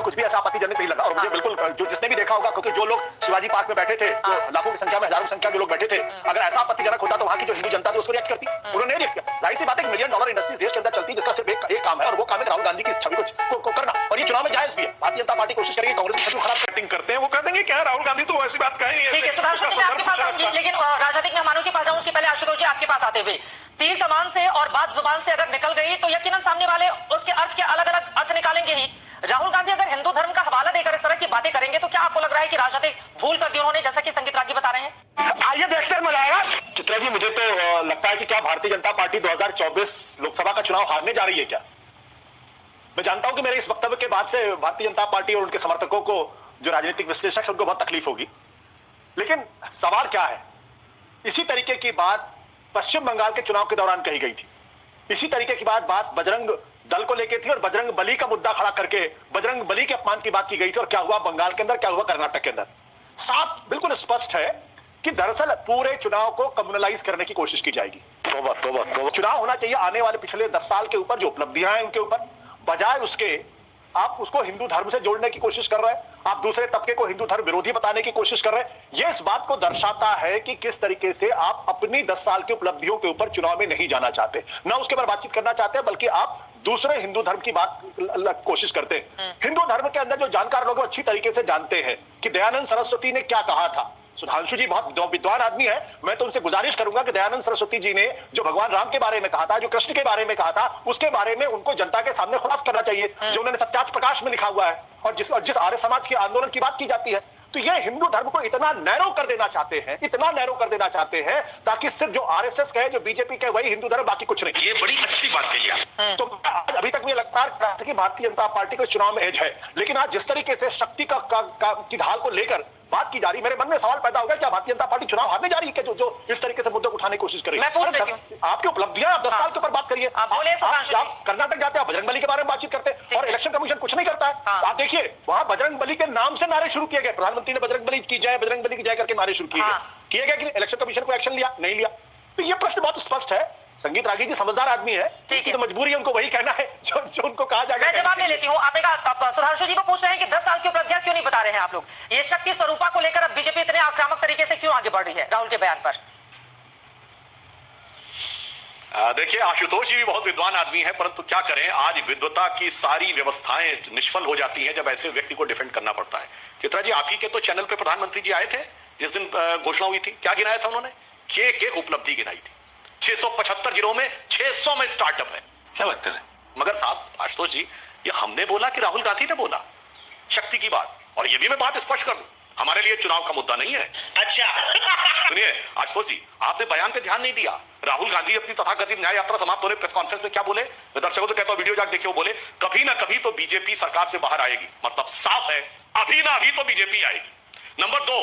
कुछ भी ऐसा आपत्तिजनक नहीं लगा। और मुझे बिल्कुल जो जिसने भी देखा होगा, क्योंकि जो लोग शिवाजी पार्क में बैठे थे, जो लाखों की संख्या में, हजारों की संख्या में लोग बैठे थे, अगर ऐसा आपत्तिजनक होता तो वहां की जो हिंदू जनता थी उसको रिएक्ट करती। उन्होंने नहीं रिएक्ट किया। जाहिर सी बात है, $1 मिलियन इंडस्ट्रीज देश के अंदर चलती है, जिसका सिर्फ एक काम है, और वो काम है राहुल गांधी की छवि को करना। और ये चुनाव में जायज भी है। भारतीय जनता पार्टी कोशिश करेगी कांग्रेस की छवि खराब करते हैं, वो कह देंगे क्या राहुल गांधी तो ऐसी बात कहेंगे। ठीक है, सुधांशु जी मैं आपके पास आऊंगी, लेकिन राजनीतिक मेहमानों के पास जाऊं उसके पहले आशुतोष जी आपके पास आते हुए, तीर कमान से और बात जुबान से अगर निकल गई तो यकीनन सामने वाले उसके अर्थ के अलग अलग अर्थ निकालेंगे ही। राहुल गांधी अगर हिंदू धर्म का हवाला देकर इस तरह की बातें करेंगे तो क्या आपको लग रहा है कि राजनीतिक भूल कर दी उन्होंने, जैसा कि संगीत रागी बता रहे हैं? आइए देखते हैं, मजा आएगा। चित्रा जी, मुझे तो लगता है कि क्या भारतीय जनता पार्टी 2024 लोकसभा का चुनाव हारने जा रही है क्या? मैं जानता हूं कि मेरे इस वक्तव्य के बाद से भारतीय जनता पार्टी और उनके समर्थकों को, जो राजनीतिक विश्लेषक है, उनको बहुत तकलीफ होगी। लेकिन सवाल क्या है, इसी तरीके की बात पश्चिम बंगाल के चुनाव के दौरान कही गई थी। इसी तरीके की बात बजरंग दल को लेकर थी, और बजरंग बली का मुद्दा खड़ा करके बजरंग बली के अपमान की बात की गई थी। और क्या हुआ बंगाल के अंदर, क्या हुआ कर्नाटक के अंदर? साफ बिल्कुल स्पष्ट है कि दरअसल पूरे चुनाव को कम्युनलाइज करने की कोशिश की जाएगी। तो चुनाव होना चाहिए आने वाले पिछले 10 साल के ऊपर जो उपलब्धियां हैं उनके ऊपर, बजाय उसके आप उसको हिंदू धर्म से जोड़ने की कोशिश कर रहे हैं। आप दूसरे तबके को हिंदू धर्म विरोधी बताने की कोशिश कर रहे हैं। यह इस बात को दर्शाता है कि किस तरीके से आप अपनी 10 साल की उपलब्धियों के ऊपर चुनाव में नहीं जाना चाहते, ना उसके ऊपर बातचीत करना चाहते हैं, बल्कि आप दूसरे हिंदू धर्म की बात कोशिश करते हैं। हिंदू धर्म के अंदर जो जानकार लोग अच्छी तरीके से जानते हैं कि दयानंद सरस्वती ने क्या कहा था। सुधांशु जी बहुत विद्वान आदमी है, मैं तो उनसे गुजारिश करूंगा कि दयानंद सरस्वती जी ने जो भगवान राम के बारे में कहा था, जो कृष्ण के बारे में कहा था, उसके बारे में उनको जनता के सामने खुलासा करना चाहिए, जो उन्होंने सत्यार्थ प्रकाश में लिखा हुआ है। और जिस आर्य समाज के आंदोलन की बात की जाती है, तो ये हिंदू धर्म को इतना नैरो कर देना चाहते हैं, इतना नैरो कर देना चाहते हैं, ताकि सिर्फ जो आरएसएस कहे, जो बीजेपी कहे, वही हिंदू धर्म, बाकी कुछ नहीं। ये बड़ी अच्छी बात कही आप। तो अभी तक मुझे लगता है कि भारतीय जनता पार्टी को चुनाव में एज है, लेकिन आज जिस तरीके से शक्ति की ढाल को लेकर बात की जा रही, मेरे मन में सवाल पैदा हो गया, क्या भारतीय जनता पार्टी चुनाव हारने जा रही है? जो इस तरीके से मुद्दे को उठाने की कोशिश कर रही है। आपकी उपलब्धियां, आप 10 साल के ऊपर बात करिए। आप कर्नाटक जाते हैं, बजरंग बली के बारे में बातचीत करते हैं, और इलेक्शन कमीशन कुछ नहीं करता है। आप देखिए, वहां बजरंग बली के नाम से नारे शुरू किए गए, प्रधानमंत्री ने बजरंग बली की जय करके नारे शुरू किए गए कि इलेक्शन कमीशन को एक्शन लिया, नहीं लिया। तो ये प्रश्न बहुत स्पष्ट है। संगीत रागी जी समझदार आदमी है, तो मजबूरी है उनको वही कहना है जो उनको कहा जाएगा। मैं जवाब ले लेती हूँ। आपने कहा, सुधांशु जी को पूछ रहे हैं कि 10 साल की उपलब्धियां क्यों नहीं बता रहे हैं आप लोग? ये शक्ति स्वरूपा को लेकर अब बीजेपी इतने आक्रामक तरीके से क्यों आगे बढ़ रही है राहुल के बयान पर? देखिए, आशुतोष जी भी बहुत विद्वान आदमी है, परंतु क्या करें, आज विद्वता की सारी व्यवस्थाएं निष्फल हो जाती हैं जब ऐसे व्यक्ति को डिफेंड करना पड़ता है। चित्रा जी, आप ही के तो चैनल पे प्रधानमंत्री जी आए थे जिस दिन घोषणा हुई थी, क्या गिनाया था उन्होंने? एक उपलब्धि गिनाई थी। 675 जिलों में 600 में स्टार्टअप है। क्या बात करें? मगर साहब आशुतोष जी, ये हमने बोला कि राहुल गांधी ने बोला शक्ति की बात? और ये भी मैं बात स्पष्ट कर दूं, हमारे लिए चुनाव का मुद्दा नहीं है। अच्छा सुनिए आशुतोष जी, आपने बयान पे ध्यान नहीं दिया। राहुल गांधी अपनी तथाकथित न्याय यात्रा समाप्त होने प्रेस कॉन्फ्रेंस में क्या बोले? मैं दर्शकों से कहता हूं, वीडियो जाकर देखिए। वो बोले कभी ना कभी तो बीजेपी सरकार से बाहर आएगी। मतलब साफ है, अभी ना अभी तो बीजेपी आएगी। नंबर 2,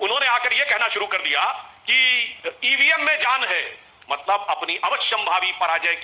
उन्होंने आकर यह कहना शुरू कर दिया कि ईवीएम में जान है, मतलब अपनी अवश्यंभावी पराजय